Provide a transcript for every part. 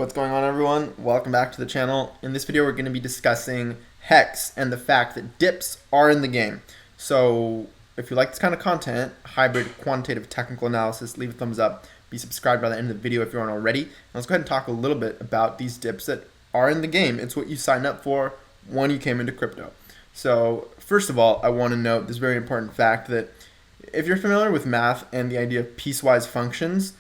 What's going on, everyone? Welcome back to the channel. In this video we're going to be discussing HEX and the fact that dips are in the game. So if you like this kind of content, hybrid quantitative technical analysis, leave a thumbs up, be subscribed by the end of the video if you aren't already. And let's go ahead and talk a little bit about these dips that are in the game. It's what you signed up for when you came into crypto. So first of all, I want to note this very important fact that if you're familiar with math and the idea of piecewise functions,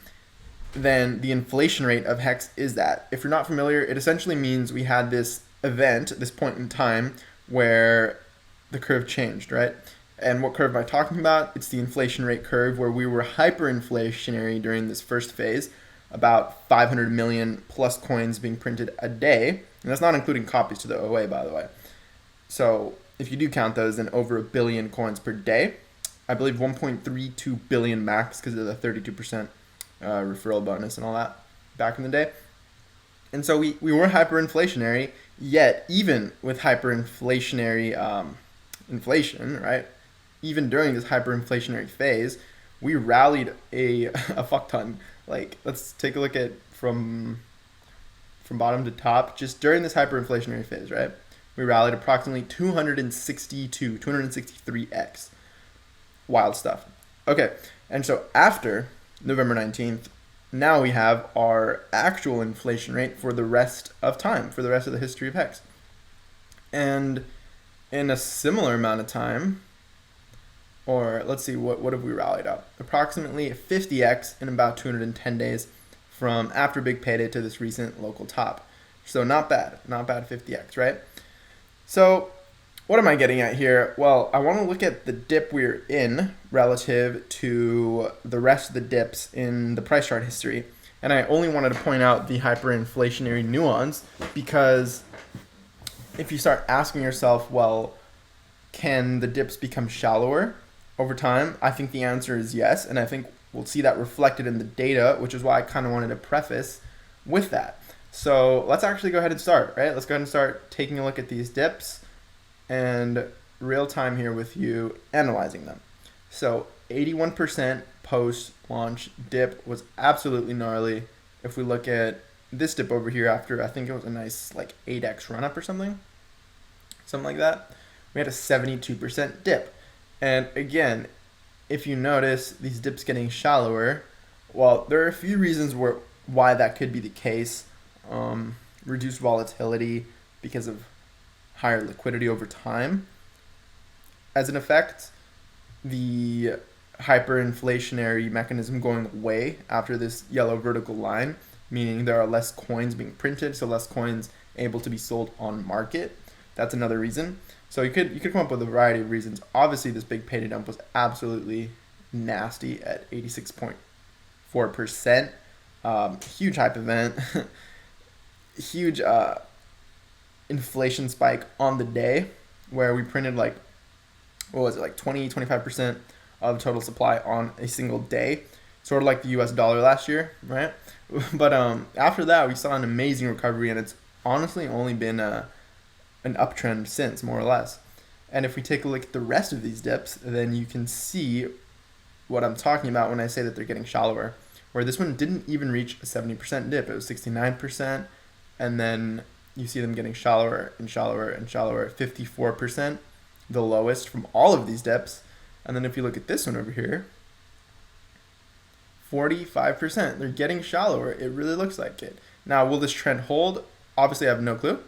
then the inflation rate of HEX is that. If you're not familiar, it essentially means we had this event, this point in time, where the curve changed, right? And what curve am I talking about? It's the inflation rate curve, where we were hyperinflationary during this first phase, about 500 million plus coins being printed a day. And that's not including copies to the OA, by the way. So if you do count those, then over 1 billion coins per day. I believe 1.32 billion max because of the 32% referral bonus and all that back in the day. And so we were hyperinflationary, yet even with hyperinflationary inflation, right? Even during this hyperinflationary phase, we rallied a fuck ton. Like, let's take a look at from bottom to top. Just during this hyperinflationary phase, right? We rallied approximately 263x. Wild stuff. Okay, and so after November 19th, now we have our actual inflation rate for the rest of time, for the rest of the history of HEX. And in a similar amount of time, or let's see, what have we rallied up? Approximately 50x in about 210 days from after big payday to this recent local top. So not bad 50x, right? So what am I getting at here? Well, I want to look at the dip we're in relative to the rest of the dips in the price chart history. And I only wanted to point out the hyperinflationary nuance because if you start asking yourself, well, can the dips become shallower over time? I think the answer is yes. And I think we'll see that reflected in the data, which is why I kind of wanted to preface with that. So let's actually go ahead and start, right? Let's go ahead and start taking a look at these dips and real time here with you analyzing them. So 81% post-launch dip was absolutely gnarly. If we look at this dip over here after, I think it was a nice like 8x run up or something like that, we had a 72% dip. And again, if you notice these dips getting shallower, well, there are a few reasons why that could be the case. Reduced volatility because of higher liquidity over time. As an effect, the hyperinflationary mechanism going away after this yellow vertical line, meaning there are less coins being printed, so less coins able to be sold on market. That's another reason. So you could come up with a variety of reasons. Obviously, this big payday dump was absolutely nasty at 86.4%. Huge hype event. Huge inflation spike on the day where we printed like 20-25% of total supply on a single day, sort of like the US dollar last year, right? But after that we saw an amazing recovery, and it's honestly only been an uptrend since, more or less. And if we take a look at the rest of these dips, then you can see what I'm talking about when I say that they're getting shallower, where this one didn't even reach a 70% dip. It was 69%, and then you see them getting shallower and shallower and shallower, 54%, the lowest from all of these dips. And then if you look at this one over here, 45%. They're getting shallower. It really looks like it. Now, will this trend hold? Obviously, I have no clue.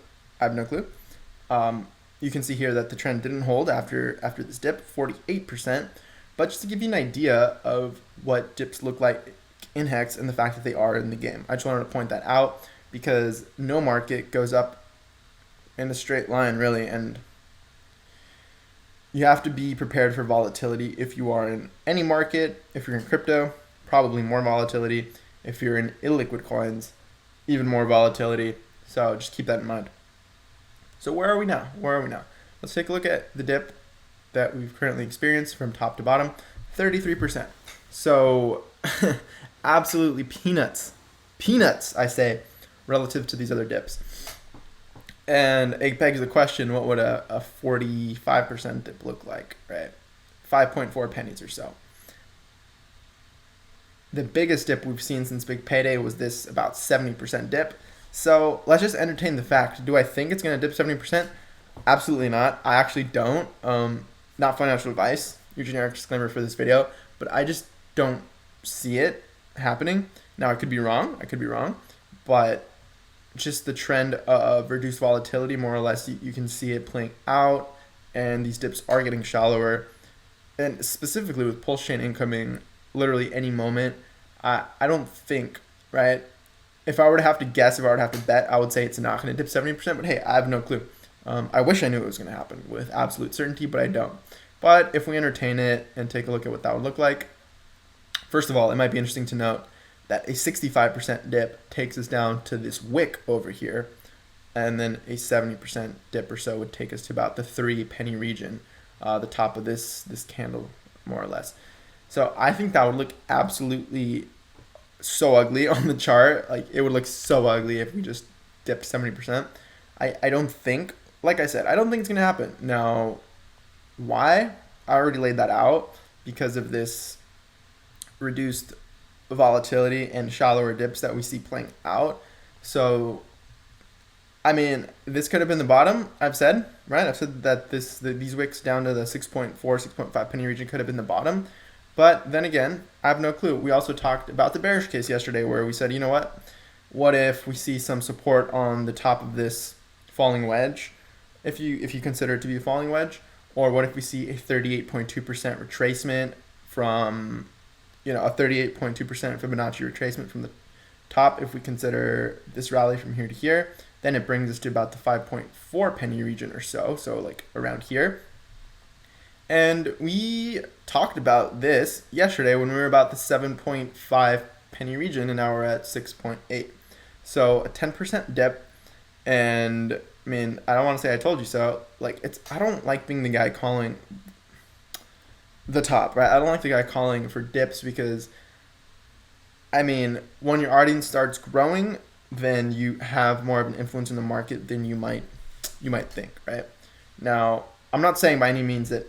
You can see here that the trend didn't hold after this dip, 48%. But just to give you an idea of what dips look like in HEX and the fact that they are in the game, I just wanted to point that out, because no market goes up in a straight line, really, and you have to be prepared for volatility if you are in any market. If you're in crypto, probably more volatility. If you're in illiquid coins, even more volatility. So just keep that in mind. So where are we now? Let's take a look at the dip that we've currently experienced from top to bottom, 33%. So absolutely peanuts, I say, relative to these other dips. And it begs the question, what would a 45% dip look like, right? 5.4 pennies or so. The biggest dip we've seen since big payday was this about 70% dip. So let's just entertain the fact. Do I think it's going to dip 70%? Absolutely not. I actually don't. Not financial advice. Your generic disclaimer for this video, but I just don't see it happening. Now I could be wrong. I could be wrong, but just the trend of reduced volatility, more or less, you can see it playing out, and these dips are getting shallower. And specifically with pulse chain incoming, literally any moment, I don't think, right? If I were to have to guess, if I were to have to bet, I would say it's not going to dip 70%, but hey, I have no clue. I wish I knew it was going to happen with absolute certainty, but I don't. But if we entertain it and take a look at what that would look like, first of all, it might be interesting to note that a 65% dip takes us down to this wick over here, and then a 70% dip or so would take us to about the 3 penny region, the top of this candle, more or less. So I think that would look absolutely so ugly on the chart. Like, it would look so ugly if we just dipped 70%. I don't think, like I said, I don't think it's going to happen. Now, why? I already laid that out, because of this reduced volatility and shallower dips that we see playing out. So, I mean, this could have been the bottom, I've said, right? I've said that these wicks down to the 6.4, 6.5 penny region could have been the bottom. But then again, I have no clue. We also talked about the bearish case yesterday, where we said, you know what? What if we see some support on the top of this falling wedge, if you consider it to be a falling wedge? Or what if we see a 38.2% retracement from, a 38.2% Fibonacci retracement from the top? If we consider this rally from here to here, then it brings us to about the 5.4 penny region or so, so like around here. And we talked about this yesterday when we were about the 7.5 penny region, and now we're at 6.8. So a 10% dip, and I mean, I don't want to say I told you so. Like, I don't like being the guy calling the top, right? I don't like the guy calling for dips, because, I mean, when your audience starts growing, then you have more of an influence in the market than you might think, right? Now, I'm not saying by any means that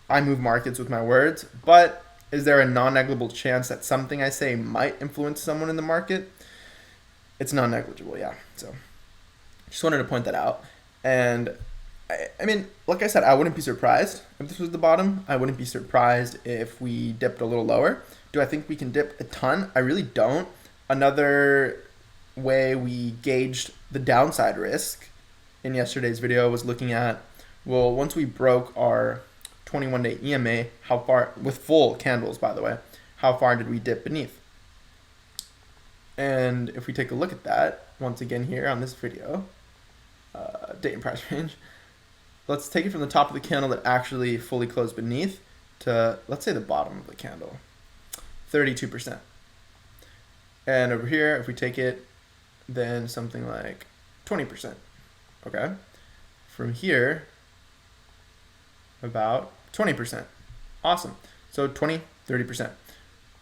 I move markets with my words, but is there a non-negligible chance that something I say might influence someone in the market? It's non-negligible, yeah. So just wanted to point that out. And I mean, like I said, I wouldn't be surprised if this was the bottom. I wouldn't be surprised if we dipped a little lower. Do I think we can dip a ton? I really don't. Another way we gauged the downside risk in yesterday's video was looking at, well, once we broke our 21-day EMA, how far, with full candles, by the way, how far did we dip beneath? And if we take a look at that, once again here on this video, date and price range, let's take it from the top of the candle that actually fully closed beneath to, let's say, the bottom of the candle, 32%. And over here, if we take it, then something like 20%, okay? From here, about 20%. Awesome. So 20, 30%.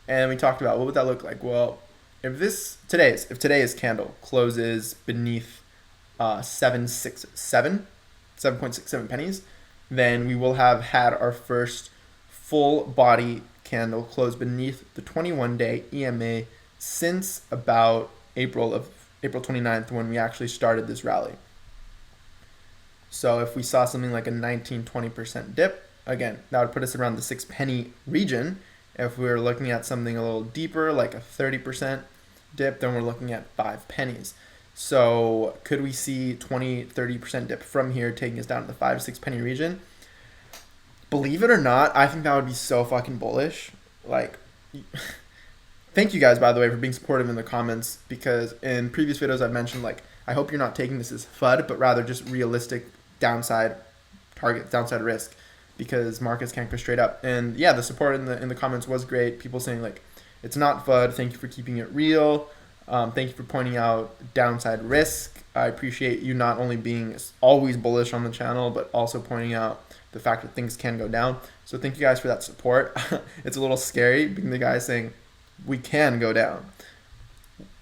And we talked about, what would that look like? Well, if today's candle closes beneath 7.67 pennies, then we will have had our first full body candle close beneath the 21-day EMA since about April 29th, when we actually started this rally. So if we saw something like a 19-20% dip, again, that would put us around the 6 penny region. If we were looking at something a little deeper, like a 30% dip, then we're looking at 5 pennies. So could we see 20-30% dip from here, taking us down to the 5-6 penny region? Believe it or not, I think that would be so fucking bullish. Like, thank you guys, by the way, for being supportive in the comments, because in previous videos I've mentioned, like, I hope you're not taking this as FUD, but rather just realistic downside risk, because markets can't go straight up. And yeah, the support in the comments was great. People saying, like, it's not FUD. Thank you for keeping it real. Thank you for pointing out downside risk. I appreciate you not only being always bullish on the channel, but also pointing out the fact that things can go down. So thank you guys for that support. It's a little scary being the guy saying we can go down,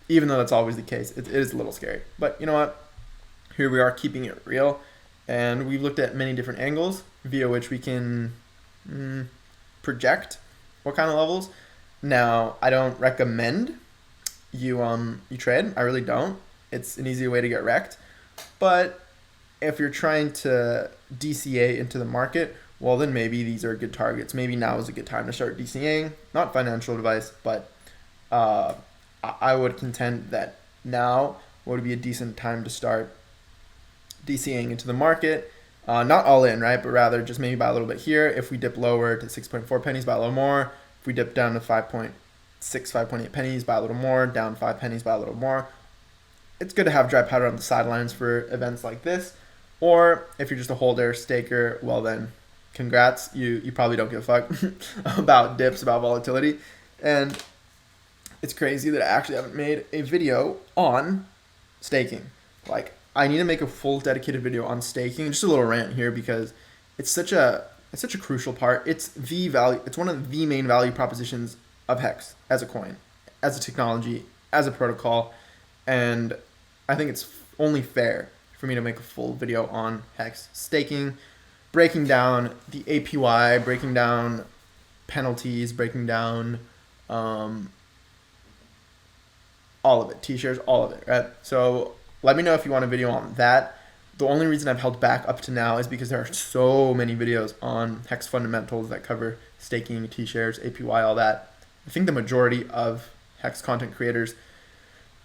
even though that's always the case. It is a little scary, but you know what? Here we are, keeping it real, and we've looked at many different angles via which we can project what kind of levels. Now, I don't recommend you trade. I really don't. it's an easy way to get wrecked. But if you're trying to DCA into the market, well, then maybe these are good targets. Maybe now is a good time to start DCAing. Not financial advice, but I would contend that now would be a decent time to start DCAing into the market. Not all in, right? But rather just maybe buy a little bit here. If we dip lower to 6.4 pennies, buy a little more. If we dip down to 5.6, 5.8 pennies, buy a little more. Down 5 pennies, buy a little more. It's good to have dry powder on the sidelines for events like this. Or if you're just a holder, staker, well then, congrats. You probably don't give a fuck about dips, about volatility. And it's crazy that I actually haven't made a video on staking. Like, I need to make a full dedicated video on staking. Just a little rant here because it's such a crucial part. It's the value. It's one of the main value propositions of HEX as a coin, as a technology, as a protocol, and I think it's only fair for me to make a full video on HEX staking, breaking down the APY, breaking down penalties, breaking down all of it, T-shares, all of it, right? So let me know if you want a video on that. The only reason I've held back up to now is because there are so many videos on HEX fundamentals that cover staking, T-shares, APY, all that. I think the majority of HEX content creators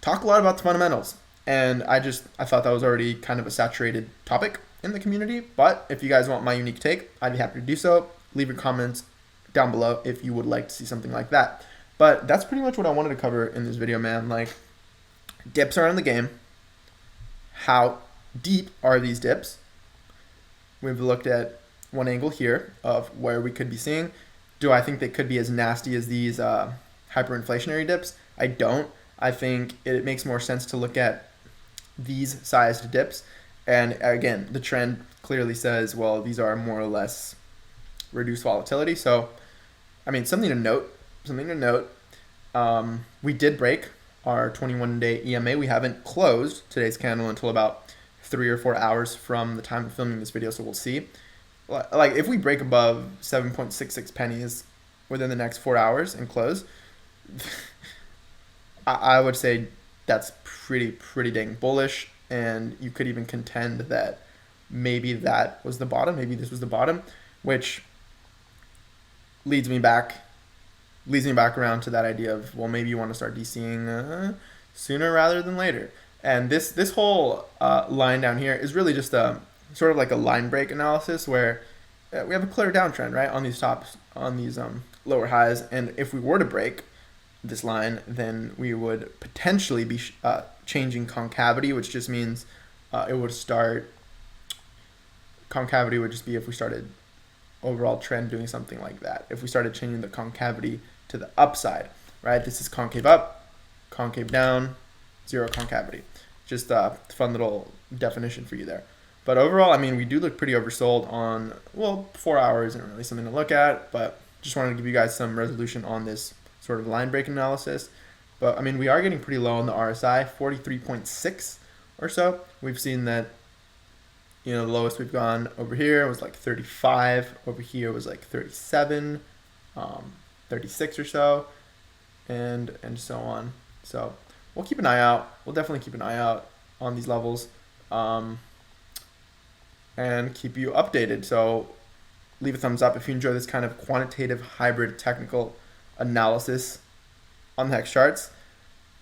talk a lot about the fundamentals. And I thought that was already kind of a saturated topic in the community. But if you guys want my unique take, I'd be happy to do so. Leave your comments down below if you would like to see something like that. But that's pretty much what I wanted to cover in this video, man. Like, dips are in the game. How deep are these dips? We've looked at one angle here of where we could be seeing. Do I think they could be as nasty as these hyperinflationary dips? I don't. I think it makes more sense to look at these sized dips. And again, the trend clearly says, well, these are more or less reduced volatility. So, I mean, something to note. We did break our 21-day EMA. We haven't closed today's candle until about 3 or 4 hours from the time of filming this video, so we'll see. Like, if we break above 7.66 pennies within the next 4 hours and close, I would say that's pretty dang bullish, and you could even contend that maybe that was the bottom, maybe this was the bottom, which leads me back around to that idea of, well, maybe you want to start DCing sooner rather than later. And this whole line down here is really just a sort of like a line break analysis where we have a clear downtrend, right, on these tops, on these lower highs. And if we were to break this line, then we would potentially be changing concavity, which just means it would start, concavity would just be if we started overall trend doing something like that. If we started changing the concavity to the upside, right? This is concave up, concave down, zero concavity. Just a fun little definition for you there. But overall, I mean, we do look pretty oversold on, well, 4 hours isn't really something to look at, but just wanted to give you guys some resolution on this sort of line break analysis. But I mean, we are getting pretty low on the RSI, 43.6 or so. We've seen that, you know, the lowest we've gone over here was like 35. Over here was like 37, 36 or so, and so on. So we'll keep an eye out. We'll definitely keep an eye out on these levels, and keep you updated. So leave a thumbs up if you enjoy this kind of quantitative hybrid technical analysis on the HEX charts.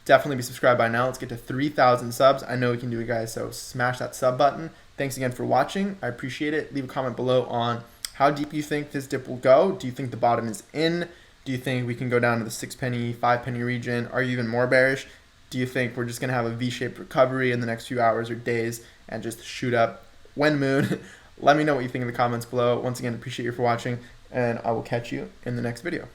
Definitely be subscribed by now. Let's get to 3,000 subs. I know we can do it, guys, so smash that sub button. Thanks again for watching. I appreciate it. Leave a comment below on how deep you think this dip will go. Do you think the bottom is in? Do you think we can go down to the 6 penny, 5 penny region? Are you even more bearish? Do you think we're just going to have a V-shaped recovery in the next few hours or days and just shoot up when moon? Let me know what you think in the comments below. Once again, appreciate you for watching, and I will catch you in the next video.